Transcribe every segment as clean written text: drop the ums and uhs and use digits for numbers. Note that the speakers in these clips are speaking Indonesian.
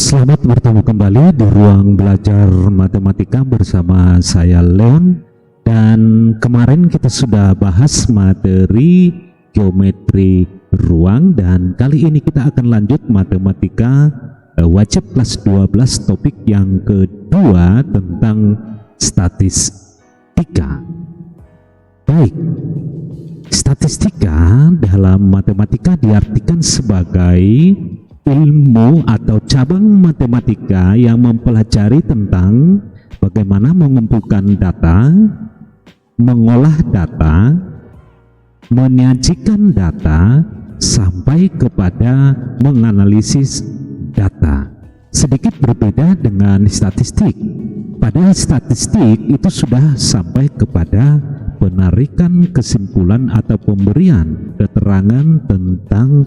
Selamat bertemu kembali di ruang belajar matematika bersama saya Leon. Dan kemarin kita sudah bahas materi geometri ruang, dan kali ini kita akan lanjut matematika wajib kelas 12, topik yang kedua tentang statistika. Baik, statistika dalam matematika diartikan sebagai ilmu atau cabang matematika yang mempelajari tentang bagaimana mengumpulkan data, mengolah data, menyajikan data, sampai kepada menganalisis data. Sedikit berbeda dengan statistik. Pada statistik itu sudah sampai kepada penarikan kesimpulan atau pemberian keterangan tentang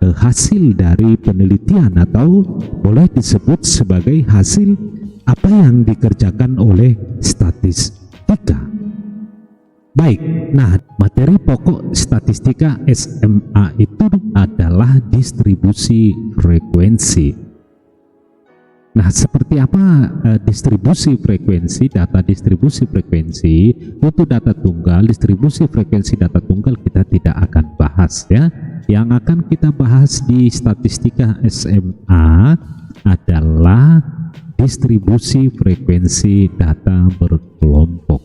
hasil dari penelitian, atau boleh disebut sebagai hasil apa yang dikerjakan oleh statistika. Baik, nah materi pokok statistika SMA itu adalah distribusi frekuensi. Nah, seperti apa distribusi frekuensi, data distribusi frekuensi untuk data tunggal, distribusi frekuensi data tunggal kita tidak akan bahas ya. Yang akan kita bahas di statistika SMA adalah distribusi frekuensi data berkelompok.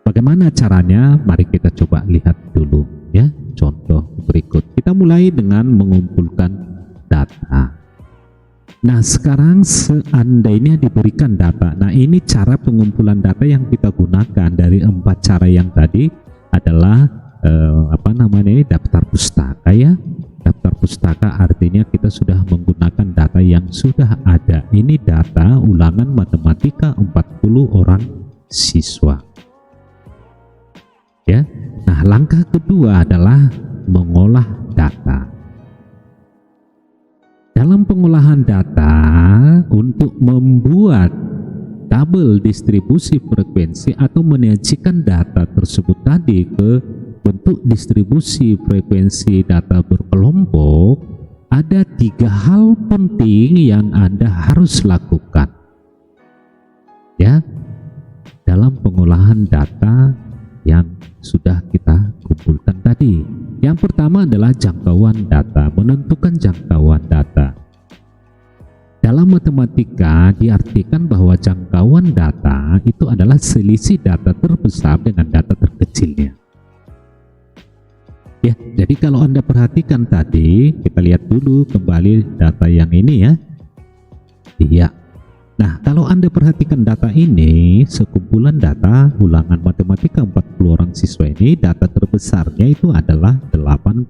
Bagaimana caranya? Mari kita coba lihat dulu ya, contoh berikut. Kita mulai dengan mengumpulkan data. Nah, sekarang seandainya diberikan data, nah ini cara pengumpulan data yang kita gunakan dari 4 cara yang tadi adalah daftar pustaka ya. Daftar pustaka artinya kita sudah menggunakan data yang sudah ada. Ini data ulangan matematika 40 orang siswa ya. Nah, langkah kedua adalah mengolah data. Dalam pengolahan data untuk membuat tabel distribusi frekuensi atau menyajikan data tersebut tadi ke bentuk distribusi frekuensi data berkelompok, ada 3 hal penting yang Anda harus lakukan ya dalam pengolahan data yang sudah kita kumpulkan tadi. Yang pertama adalah jangkauan data, menentukan jangkauan data. Dalam matematika diartikan bahwa jangkauan data itu adalah selisih data terbesar dengan data terkecilnya. Ya, jadi kalau Anda perhatikan tadi, kita lihat dulu kembali data yang ini ya. Iya. Nah, kalau Anda perhatikan data ini, sekumpulan data ulangan matematika 40 orang siswa ini, data terbesarnya itu adalah 80.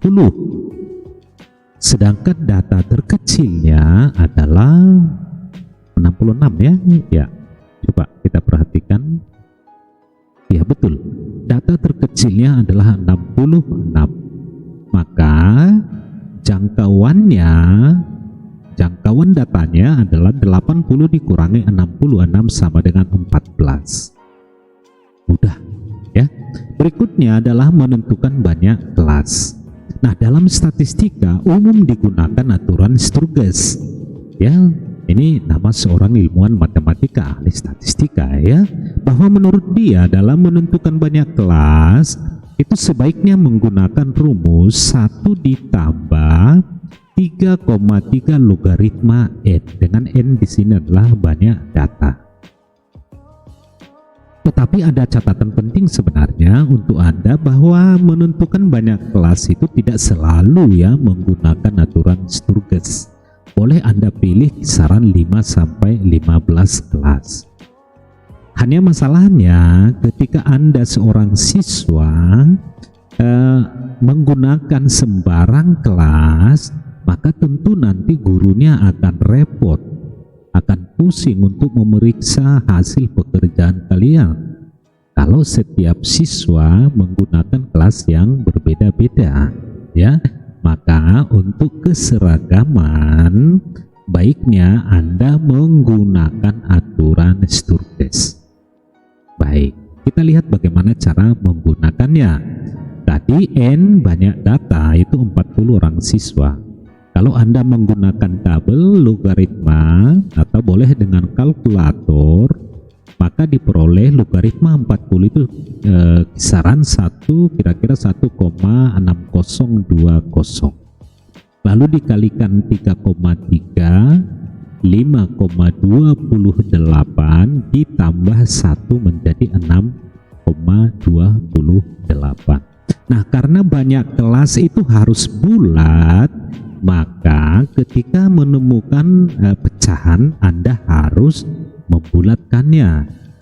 Sedangkan data terkecilnya adalah 66 ya. Ya, coba kita perhatikan. Ya, betul. Data terkecilnya adalah 66. Maka jangkauan datanya adalah 80 dikurangi 66 sama dengan 14. Mudah ya. Berikutnya adalah menentukan banyak kelas. Nah, dalam statistika umum digunakan aturan Sturges ya. Ini nama seorang ilmuwan matematika ahli statistika ya, bahwa menurut dia dalam menentukan banyak kelas itu sebaiknya menggunakan rumus 1 ditambah 3,3 logaritma n, dengan n di sini adalah banyak data. Tetapi ada catatan penting sebenarnya untuk Anda, bahwa menentukan banyak kelas itu tidak selalu ya menggunakan aturan Sturges. Boleh Anda pilih kisaran 5 sampai 15 kelas. Hanya masalahnya ketika Anda seorang siswa menggunakan sembarang kelas, maka tentu nanti gurunya akan repot, akan pusing untuk memeriksa hasil pekerjaan kalian kalau setiap siswa menggunakan kelas yang berbeda-beda ya. Maka untuk keseragaman baiknya Anda menggunakan aturan Sturges. Baik, kita lihat bagaimana cara menggunakannya. Tadi N banyak data itu 40 orang siswa. Kalau Anda menggunakan tabel logaritma atau boleh dengan kalkulator, maka diperoleh logaritma 40 itu kisaran kira-kira 1,6020. Lalu dikalikan 3,3, 5,28 ditambah 1 menjadi 6,28. Nah, karena banyak kelas itu harus bulat, maka ketika menemukan pecahan Anda harus membulatkannya.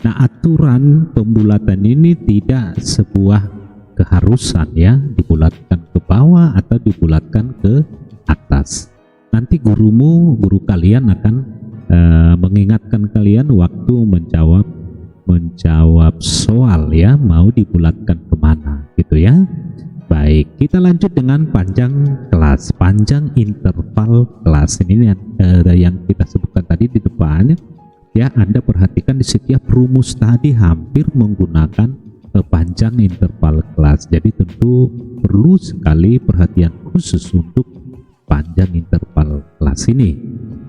Nah, aturan pembulatan ini tidak sebuah keharusan ya, dibulatkan ke bawah atau dibulatkan ke atas. Nanti guru kalian akan mengingatkan kalian waktu menjawab soal ya, mau dibulatkan kemana gitu ya. Baik, kita lanjut dengan panjang kelas, panjang interval kelas. Ini yang kita sebutkan tadi di depan ya. Anda perhatikan di setiap rumus tadi hampir menggunakan panjang interval kelas. Jadi tentu perlu sekali perhatian khusus untuk panjang interval kelas ini.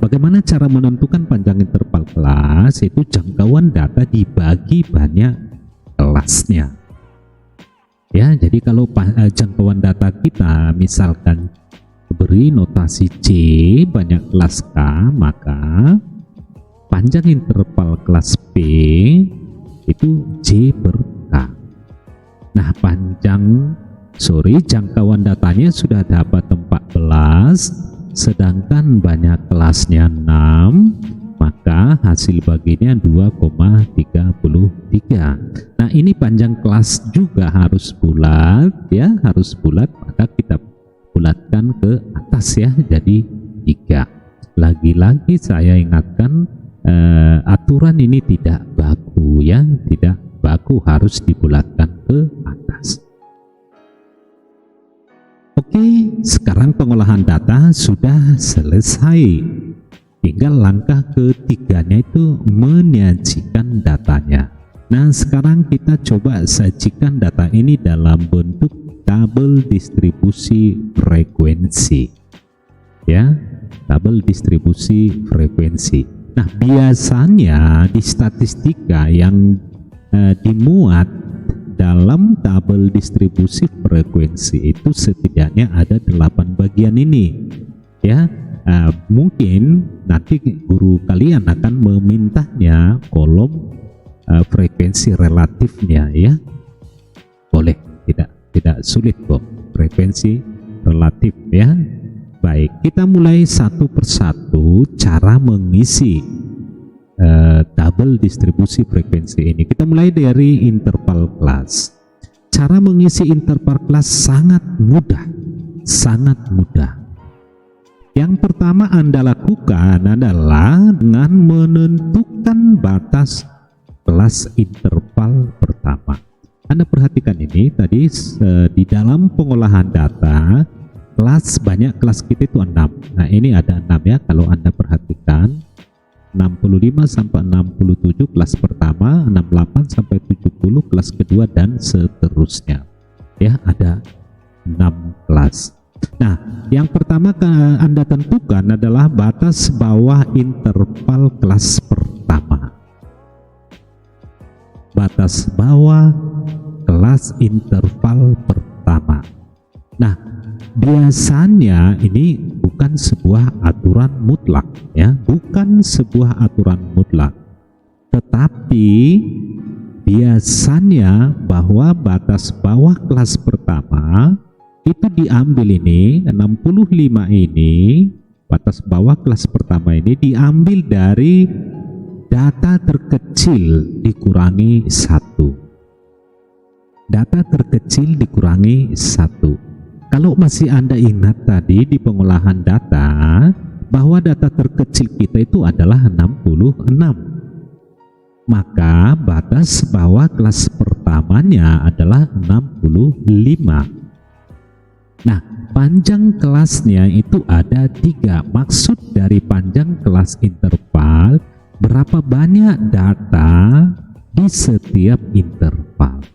Bagaimana cara menentukan panjang interval kelas? Itu jangkauan data dibagi banyak kelasnya. Ya, jadi kalau jangkauan data kita misalkan beri notasi C banyak kelas K, maka panjang interval kelas P itu J per K. Nah, jangkauan datanya sudah dapat 14, sedangkan banyak kelasnya 6, maka hasil baginya 2,33. Nah, ini panjang kelas juga harus bulat ya, harus bulat, maka kita bulatkan ke atas ya, jadi 3. Lagi-lagi saya ingatkan, aturan ini tidak baku ya, tidak baku, harus dibulatkan ke atas. Oke, sekarang pengolahan data sudah selesai. Tinggal langkah ketiganya itu menyajikan datanya. Nah, sekarang kita coba sajikan data ini dalam bentuk tabel distribusi frekuensi. Ya, tabel distribusi frekuensi. Nah, biasanya di statistika yang dimuat dalam tabel distribusi frekuensi itu setidaknya ada 8 bagian ini ya. Mungkin nanti guru kalian akan memintanya kolom frekuensi relatifnya ya. Boleh, tidak sulit kok, frekuensi relatif ya. Baik, kita mulai satu persatu cara mengisi tabel distribusi frekuensi ini. Kita mulai dari interval kelas. Cara mengisi interval kelas sangat mudah, sangat mudah. Yang pertama Anda lakukan adalah dengan menentukan batas kelas interval pertama. Anda perhatikan ini tadi di dalam pengolahan data, banyak kelas kita itu 6. Nah, ini ada 6 ya, kalau Anda perhatikan 65 sampai 67 kelas pertama, 68 sampai 70 kelas kedua, dan seterusnya ya, ada 6 kelas. Nah, yang pertama Anda tentukan adalah batas bawah interval kelas pertama. Batas bawah kelas interval pertama. Nah, biasanya ini bukan sebuah aturan mutlak ya, bukan sebuah aturan mutlak, tetapi biasanya bahwa batas bawah kelas pertama itu diambil ini 65 ini, batas bawah kelas pertama ini diambil dari data terkecil dikurangi 1. Data terkecil dikurangi 1. Kalau masih Anda ingat tadi di pengolahan data bahwa data terkecil kita itu adalah 66, maka batas bawah kelas pertamanya adalah 65. Nah, panjang kelasnya itu ada 3. Maksud dari panjang kelas interval, berapa banyak data di setiap interval.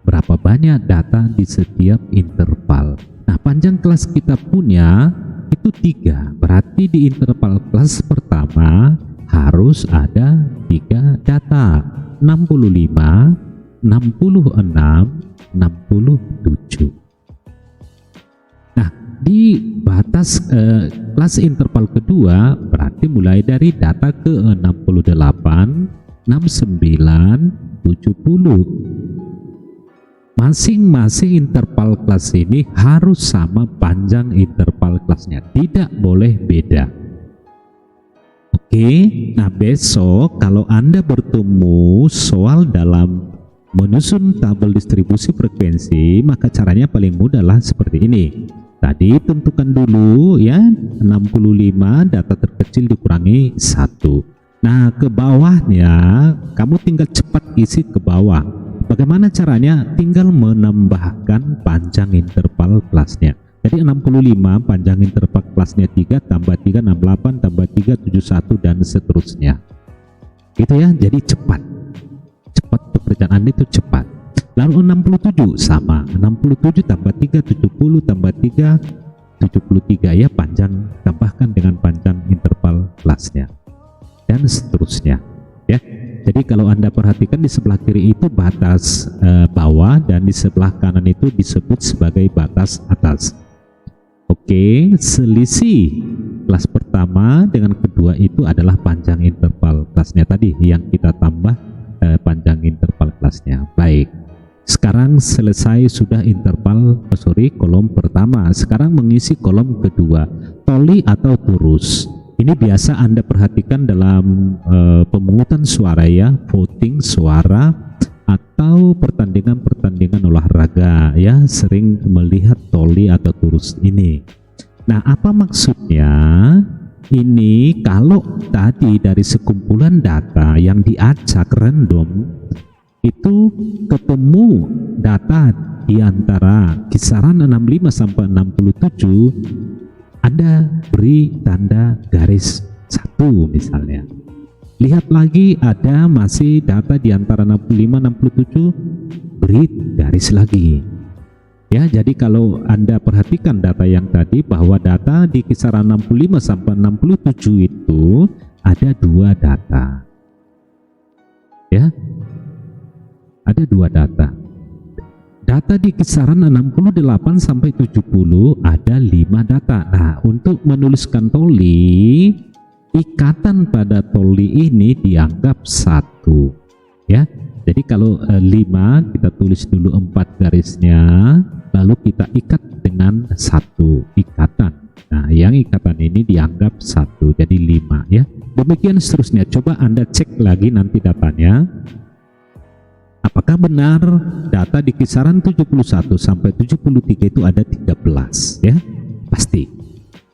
Berapa banyak data di setiap interval. Nah, panjang kelas kita punya itu 3, berarti di interval kelas pertama harus ada 3 data, 65, 66, 67. Nah, di batas kelas interval kedua berarti mulai dari data ke 68, 69, 70. Masing-masing interval kelas ini harus sama panjang interval kelasnya, tidak boleh beda. Oke, nah besok kalau Anda bertemu soal dalam menyusun tabel distribusi frekuensi, maka caranya paling mudah lah seperti ini. Tadi tentukan dulu ya, 65 data terkecil dikurangi 1. Nah, ke bawahnya kamu tinggal cepat isi ke bawah. Bagaimana caranya? Tinggal menambahkan panjang interval kelasnya. Jadi 65 panjang interval kelasnya 3 tambah 3 68 tambah 3 71 dan seterusnya. Gitu ya. Jadi cepat pekerjaan Anda itu cepat. Lalu 67 sama 67 tambah 3 70 tambah 3 73 ya, panjang tambahkan dengan panjang interval kelasnya dan seterusnya ya. Jadi kalau Anda perhatikan di sebelah kiri itu batas bawah dan di sebelah kanan itu disebut sebagai batas atas. Oke, selisih kelas pertama dengan kedua itu adalah panjang interval kelasnya tadi yang kita tambah panjang interval kelasnya. Baik, sekarang selesai sudah interval kolom pertama. Sekarang mengisi kolom kedua, toli atau turus. Ini biasa Anda perhatikan dalam pemungutan suara ya, voting suara atau pertandingan-pertandingan olahraga ya, sering melihat toli atau turus ini. Nah, apa maksudnya? Ini kalau tadi dari sekumpulan data yang diacak random itu ketemu data di antara kisaran 65 sampai 67, Anda beri tanda garis 1 misalnya. Lihat lagi ada masih data di antara 65 67, beri garis lagi. Ya, jadi kalau Anda perhatikan data yang tadi bahwa data di kisaran 65 sampai 67 itu ada 2 data. Ya. Ada 2 data. Data di kisaran 68 sampai 70 ada 5 data. Nah, untuk menuliskan toli, ikatan pada toli ini dianggap 1 ya. Jadi kalau 5 kita tulis dulu 4 garisnya, lalu kita ikat dengan 1 ikatan. Nah, yang ikatan ini dianggap 1, jadi 5 ya. Demikian seterusnya. Coba Anda cek lagi nanti datanya. Apakah benar data di kisaran 71 sampai 73 itu ada 13 ya? Pasti.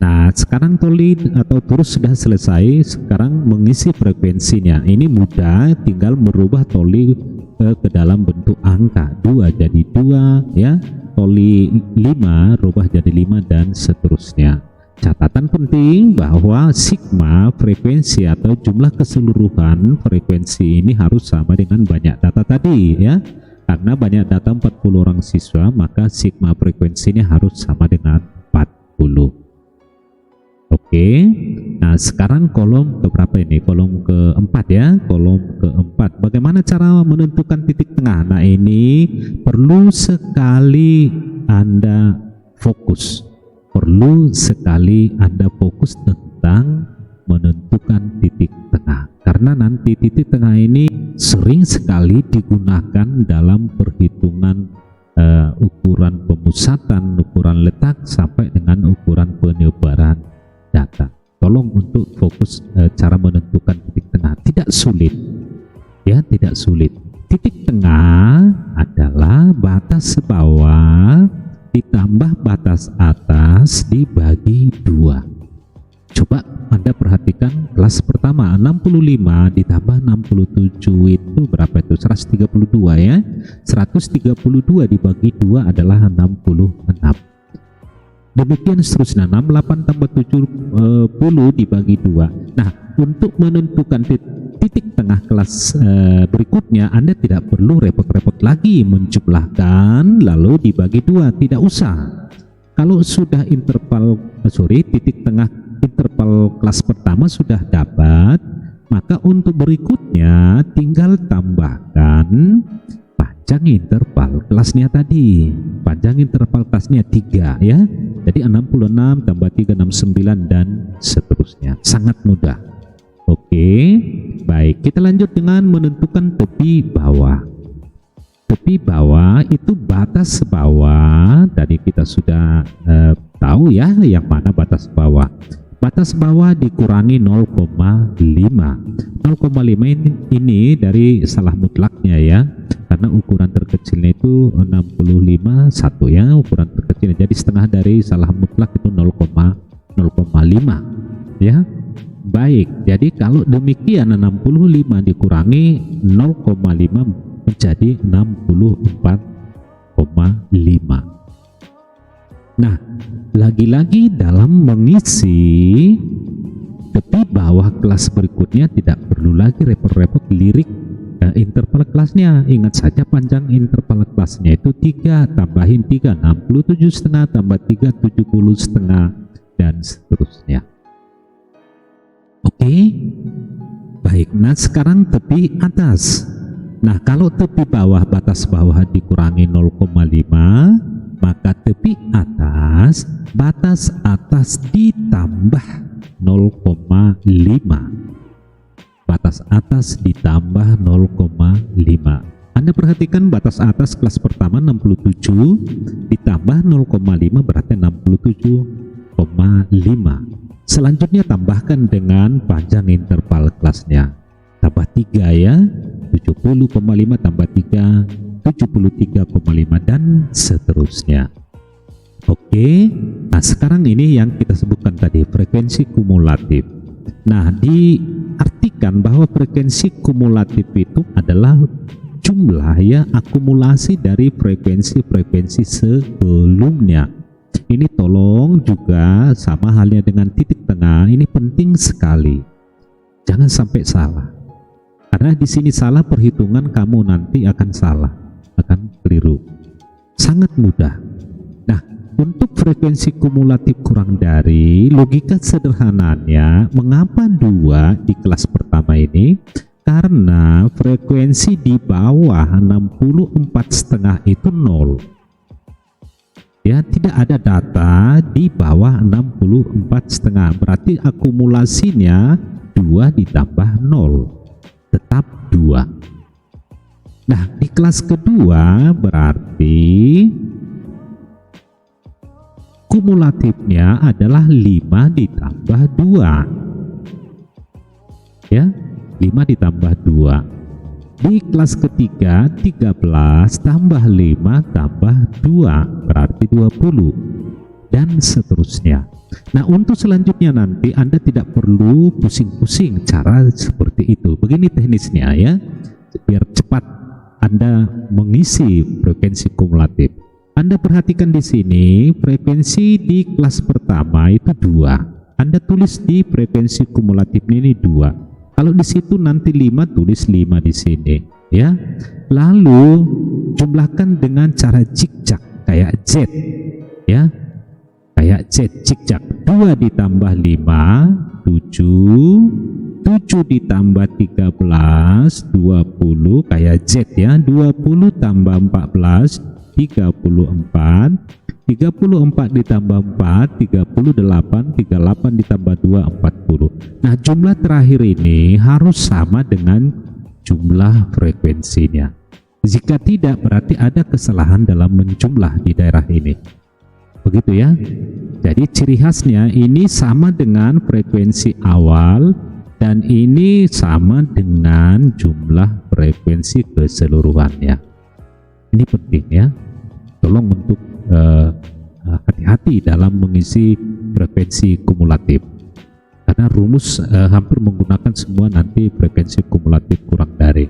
Nah, sekarang toli atau turus sudah selesai. Sekarang mengisi frekuensinya. Ini mudah, tinggal merubah toli ke dalam bentuk angka. 2 jadi 2 ya. Toli 5 rubah jadi 5 dan seterusnya. Catatan penting bahwa sigma frekuensi atau jumlah keseluruhan frekuensi ini harus sama dengan banyak data tadi ya. Karena banyak data 40 orang siswa, maka sigma frekuensinya harus sama dengan 40. Oke, nah sekarang kolom keberapa ini? Kolom keempat ya, kolom keempat. Bagaimana cara menentukan titik tengah? Nah, ini perlu sekali Anda fokus. Perlu sekali Anda fokus tentang menentukan titik tengah. Karena nanti titik tengah ini sering sekali digunakan dalam perhitungan ukuran pemusatan, ukuran letak, sampai dengan ukuran penyebaran data. Tolong untuk fokus cara menentukan titik tengah. Tidak sulit ya, tidak sulit. Titik tengah adalah batas bawah ditambah batas atas dibagi 2. Coba Anda perhatikan kelas pertama, 65 ditambah 67 itu berapa itu? 132 ya. 132 dibagi 2 adalah 66. Demikian seterusnya, 68 tambah 70 dibagi 2. Nah, untuk menentukan titik tengah kelas berikutnya, Anda tidak perlu repot-repot lagi menjumlahkan lalu dibagi 2, tidak usah. Kalau sudah titik tengah interval kelas pertama sudah dapat, maka untuk berikutnya tinggal tambahkan panjang interval kelasnya tadi. Panjang interval kelasnya 3 ya. Jadi 66 tambah 3 69 dan seterusnya. Sangat mudah. Oke, baik. Kita lanjut dengan menentukan tepi bawah. Tepi bawah itu batas bawah. Tadi kita sudah tahu ya yang mana batas bawah. Batas bawah dikurangi 0,5. 0,5 ini dari salah mutlaknya ya. Karena ukuran terkecilnya itu 65 1 ya, ukuran terkecilnya. Jadi setengah dari salah mutlak itu 0,5 ya. Baik, jadi kalau demikian 65 dikurangi 0,5 menjadi 64,5. Nah, lagi-lagi dalam mengisi tepi bawah kelas berikutnya tidak perlu lagi repot-repot lirik interval kelasnya. Ingat saja panjang interval kelasnya itu 3, tambahin 3, 67,5 tambah 3, 70,5 dan seterusnya. Oke, baik. Nah sekarang tepi atas. Nah kalau tepi bawah, batas bawah dikurangi 0,5, maka tepi atas, batas atas ditambah 0,5. Batas atas ditambah 0,5. Anda perhatikan batas atas kelas pertama 67 ditambah 0,5 berarti 67,5. Selanjutnya tambahkan dengan panjang interval kelasnya. Tambah 3 ya, 70,5 tambah 3, 73,5 dan seterusnya. Oke, nah sekarang ini yang kita sebutkan tadi, frekuensi kumulatif. Nah, diartikan bahwa frekuensi kumulatif itu adalah jumlah ya, akumulasi dari frekuensi-frekuensi sebelumnya. Ini tolong juga sama halnya dengan titik tengah, ini penting sekali. Jangan sampai salah. Karena di sini salah perhitungan kamu nanti akan salah, akan keliru. Sangat mudah. Nah, untuk frekuensi kumulatif kurang dari, logika sederhananya, mengapa 2 di kelas pertama ini? Karena frekuensi di bawah 64,5 itu 0. Ya, tidak ada data di bawah 64,5, berarti akumulasinya 2 ditambah 0 tetap 2. Nah di kelas kedua berarti kumulatifnya adalah 5 ditambah 2 ya, 5 ditambah 2. Di kelas ketiga 13 tambah 5 tambah 2 berarti 20 dan seterusnya. Nah untuk selanjutnya nanti Anda tidak perlu pusing-pusing cara seperti itu. Begini teknisnya ya, biar cepat Anda mengisi frekuensi kumulatif. Anda perhatikan di sini frekuensi di kelas pertama itu 2. Anda tulis di frekuensi kumulatifnya ini 2. Kalau di situ nanti 5, tulis 5 di sini ya. Lalu jumlahkan dengan cara zigzag kayak Z ya. Kayak Z zigzag. 2 ditambah 5 7, 7 ditambah 13 20 kayak Z ya. 20 tambah 14 34, 34 ditambah 4 38, 38 ditambah 2 40. Nah jumlah terakhir ini harus sama dengan jumlah frekuensinya. Jika tidak berarti ada kesalahan dalam menjumlah di daerah ini. Begitu ya. Jadi ciri khasnya ini sama dengan frekuensi awal dan ini sama dengan jumlah frekuensi keseluruhannya. Ini penting ya. Tolong untuk hati-hati dalam mengisi frekuensi kumulatif. Karena rumus hampir menggunakan semua nanti frekuensi kumulatif kurang dari.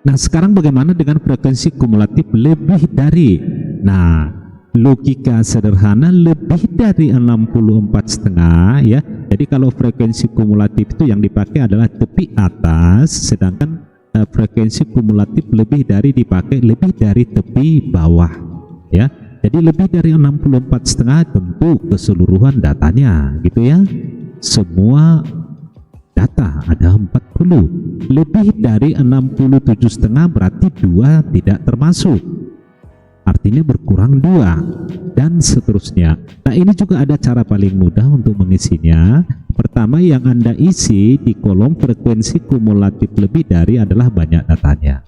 Nah sekarang bagaimana dengan frekuensi kumulatif lebih dari? Nah logika sederhana lebih dari 64,5 ya. Jadi kalau frekuensi kumulatif itu yang dipakai adalah tepi atas, sedangkan frekuensi kumulatif lebih dari dipakai lebih dari tepi bawah ya. Jadi lebih dari 64,5 tentu keseluruhan datanya gitu ya. Semua data ada 40. Lebih dari 67,5 berarti 2 tidak termasuk. Artinya berkurang 2 dan seterusnya. Nah, ini juga ada cara paling mudah untuk mengisinya. Pertama, yang Anda isi di kolom frekuensi kumulatif lebih dari adalah banyak datanya.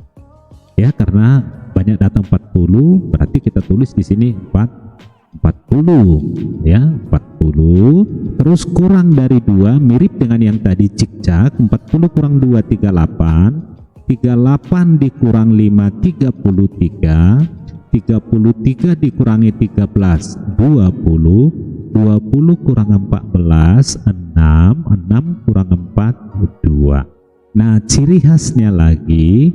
Ya, karena banyak data 40, berarti kita tulis di sini 40 ya, 40. Terus kurang dari 2 mirip dengan yang tadi cicak, 40 kurang 2 38, 38 dikurang 5 33, 33 dikurangi 13 20, 20 kurang 14 6, 6 kurang 4 2. Nah, ciri khasnya lagi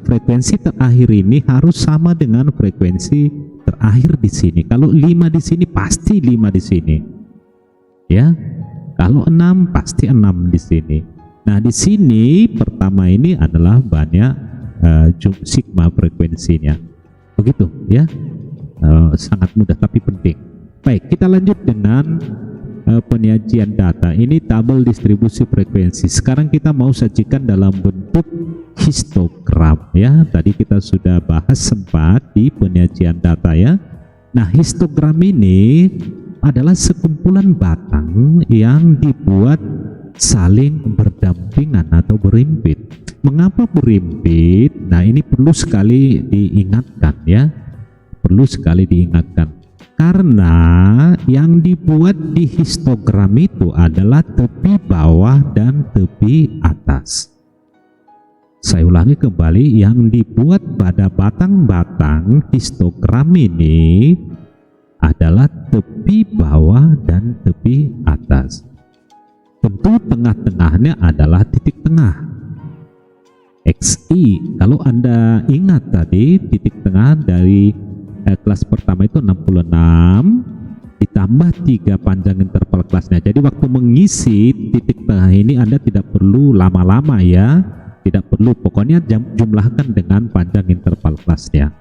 frekuensi terakhir ini harus sama dengan frekuensi terakhir di sini. Kalau 5 di sini pasti 5 di sini. Ya. Kalau 6 pasti 6 di sini. Nah, di sini pertama ini adalah banyak sigma frekuensinya. Begitu ya. Sangat mudah tapi penting. Baik, kita lanjut dengan penyajian data. Ini tabel distribusi frekuensi. Sekarang kita mau sajikan dalam bentuk histogram ya. Tadi kita sudah bahas sempat di penyajian data ya. Nah, histogram ini adalah sekumpulan batang yang dibuat saling berdampingan atau berimpit. Mengapa berimpit? Nah, ini perlu sekali diingatkan ya. Perlu sekali diingatkan. Karena yang dibuat di histogram itu adalah tepi bawah dan tepi atas. Saya ulangi kembali, yang dibuat pada batang-batang histogram ini adalah tepi bawah dan tepi atas. Tentu tengah-tengahnya adalah titik tengah. XI, kalau Anda ingat tadi titik tengah dari kelas pertama itu 66 ditambah 3 panjang interval kelasnya. Jadi waktu mengisi titik tengah ini Anda tidak perlu lama-lama ya, tidak perlu, pokoknya jumlahkan dengan panjang interval kelasnya.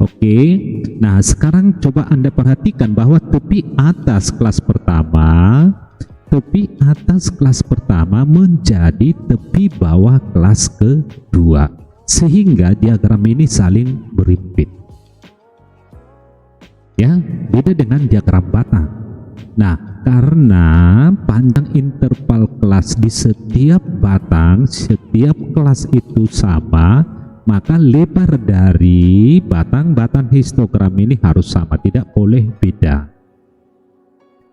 Oke, nah sekarang coba Anda perhatikan bahwa tepi atas kelas pertama menjadi tepi bawah kelas kedua, sehingga diagram ini saling berimpit. Ya, beda dengan diagram batang. Nah, karena panjang interval kelas di setiap batang, setiap kelas itu sama, maka lebar dari batang-batang histogram ini harus sama, tidak boleh beda.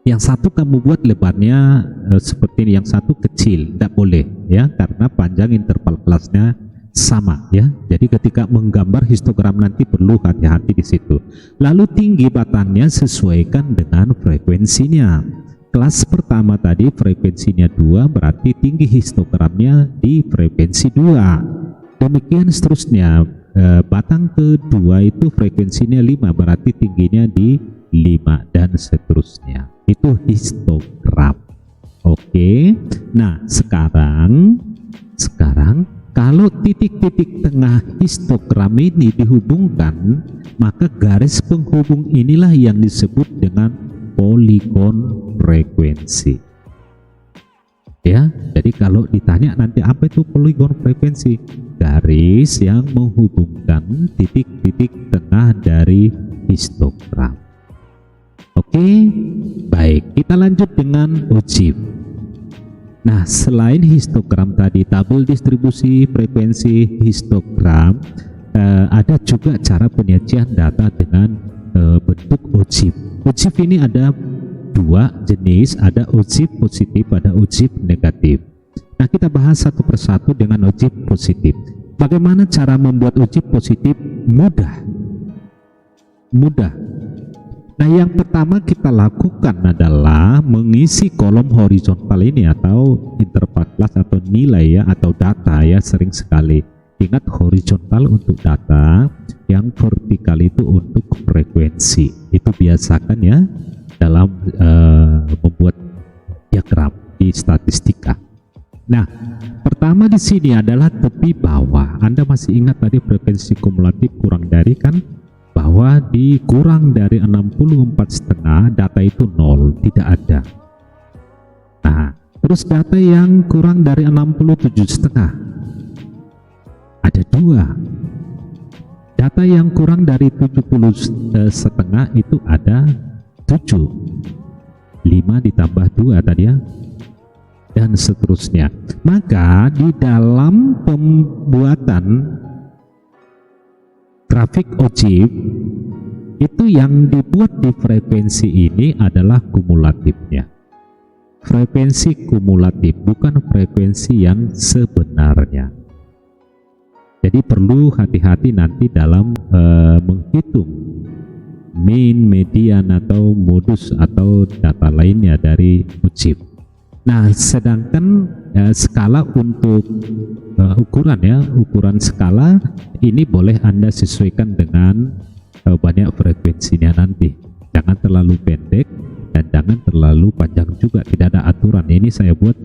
Yang satu kamu buat lebarnya seperti ini, yang satu kecil, tidak boleh ya, karena panjang interval kelasnya sama ya. Jadi ketika menggambar histogram nanti perlu hati-hati di situ. Lalu tinggi batangnya sesuaikan dengan frekuensinya. Kelas pertama tadi frekuensinya 2, berarti tinggi histogramnya di frekuensi 2. Demikian seterusnya. Batang kedua itu frekuensinya 5, berarti tingginya di 5 dan seterusnya. Itu histogram. Oke. Nah, sekarang kalau titik-titik tengah histogram ini dihubungkan, maka garis penghubung inilah yang disebut dengan poligon frekuensi. Ya, jadi kalau ditanya nanti apa itu poligon frekuensi? Garis yang menghubungkan titik-titik tengah dari histogram. Oke, baik, kita lanjut dengan ogive. Nah, selain histogram tadi, tabel distribusi frekuensi histogram, ada juga cara penyajian data dengan bentuk ogive. Ogive ini ada 2 jenis, ada ogive positif, ada ogive negatif. Nah, kita bahas satu persatu dengan ogive positif. Bagaimana cara membuat ogive positif? Mudah. Nah, yang pertama kita lakukan adalah mengisi kolom horizontal ini atau interval kelas atau nilai ya, atau data ya, sering sekali. Ingat, horizontal untuk data, yang vertikal itu untuk frekuensi. Itu biasakan ya dalam membuat diagram di statistika. Nah, pertama di sini adalah tepi bawah. Anda masih ingat tadi frekuensi kumulatif kurang dari kan? bahwa dikurang dari 64,5 data itu 0, tidak ada. Nah, terus data yang kurang dari 67,5 ada 2. Data yang kurang dari 70,5 itu ada 7. 5 ditambah 2 tadi ya, dan seterusnya. Maka di dalam pembuatan grafik OJIP itu yang dibuat di frekuensi ini adalah kumulatifnya. Frekuensi kumulatif, bukan frekuensi yang sebenarnya. Jadi perlu hati-hati nanti dalam menghitung mean, median, atau modus atau data lainnya dari OJIP. Nah, sedangkan skala untuk ukuran ya, ukuran skala ini boleh Anda sesuaikan dengan banyak frekuensinya nanti. Jangan terlalu pendek dan jangan terlalu panjang juga, tidak ada aturan. Ini saya buat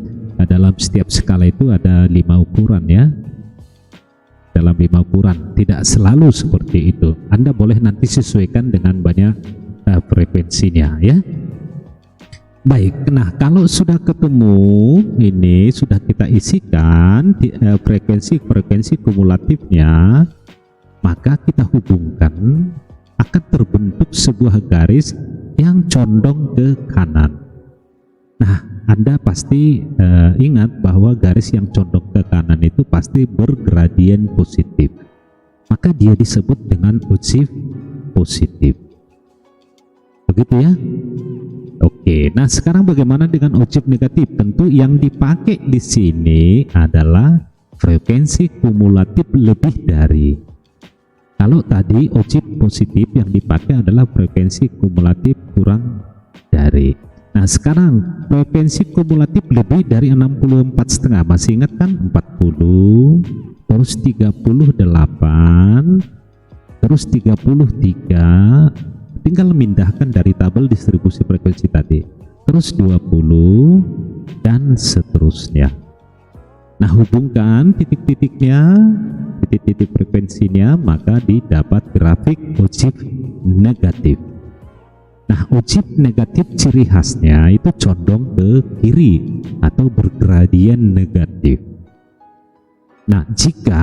dalam setiap skala itu ada 5 ukuran ya. Dalam 5 ukuran, tidak selalu seperti itu. Anda boleh nanti sesuaikan dengan banyak frekuensinya ya. Baik, nah kalau sudah ketemu ini, sudah kita isikan frekuensi kumulatifnya, maka kita hubungkan, akan terbentuk sebuah garis yang condong ke kanan. Nah, Anda pasti ingat bahwa garis yang condong ke kanan itu pasti bergradien positif, maka dia disebut dengan OJIP positif. Begitu ya. Oke, nah sekarang bagaimana dengan OJIP negatif? Tentu yang dipakai di sini adalah frekuensi kumulatif lebih dari. Kalau tadi OJIP positif yang dipakai adalah frekuensi kumulatif kurang dari. Nah sekarang frekuensi kumulatif lebih dari 64,5, masih ingat kan? 40, terus 38, terus 33, tinggal memindahkan dari tabel distribusi frekuensi tadi, terus 20 dan seterusnya. Nah, hubungkan titik-titiknya, titik-titik frekuensinya, maka didapat grafik OJIP negatif. Nah, OJIP negatif ciri khasnya itu condong ke kiri atau bergradien negatif. Nah, jika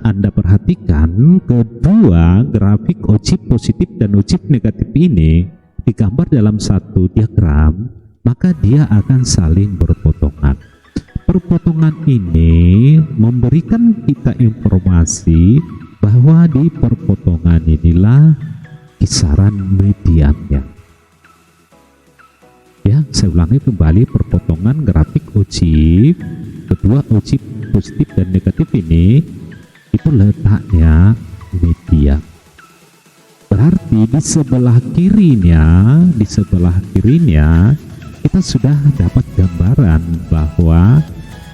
Anda perhatikan kedua grafik OJIP positif dan OJIP negatif ini digambar dalam satu diagram, maka dia akan saling berpotongan. Perpotongan ini memberikan kita informasi bahwa di perpotongan inilah kisaran mediannya. Ya, saya ulangi kembali, perpotongan grafik OJIP, kedua OJIP positif dan negatif ini itu letaknya median. Berarti di sebelah kirinya kita sudah dapat gambaran bahwa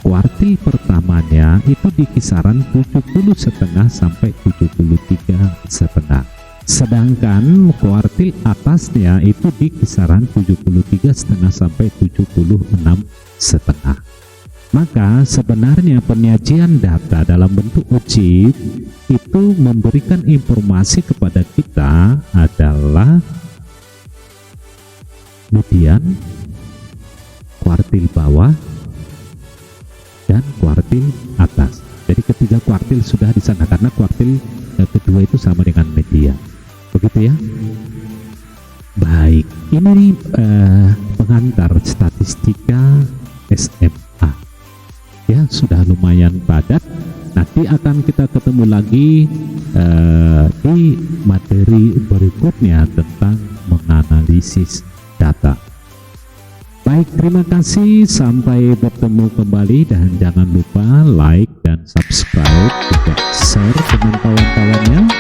kuartil pertamanya itu di kisaran 70,5 sampai 73,5. Sedangkan kuartil atasnya itu di kisaran 73,5 sampai 76,5. Maka sebenarnya penyajian data dalam bentuk OJIP itu memberikan informasi kepada kita adalah median, kuartil bawah, dan kuartil atas. Jadi ketiga kuartil sudah di sana karena kuartil kedua itu sama dengan median. Begitu ya. Baik, ini pengantar statistika SMA. Ya, sudah lumayan padat. Nanti akan kita ketemu lagi di materi berikutnya tentang menganalisis data. Baik, terima kasih, sampai bertemu kembali, dan jangan lupa like dan subscribe, juga share dengan kawan-kawannya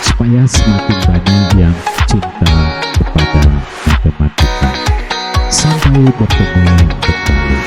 supaya semakin banyak yang cinta kepada matematika. Sampai bertemu kembali.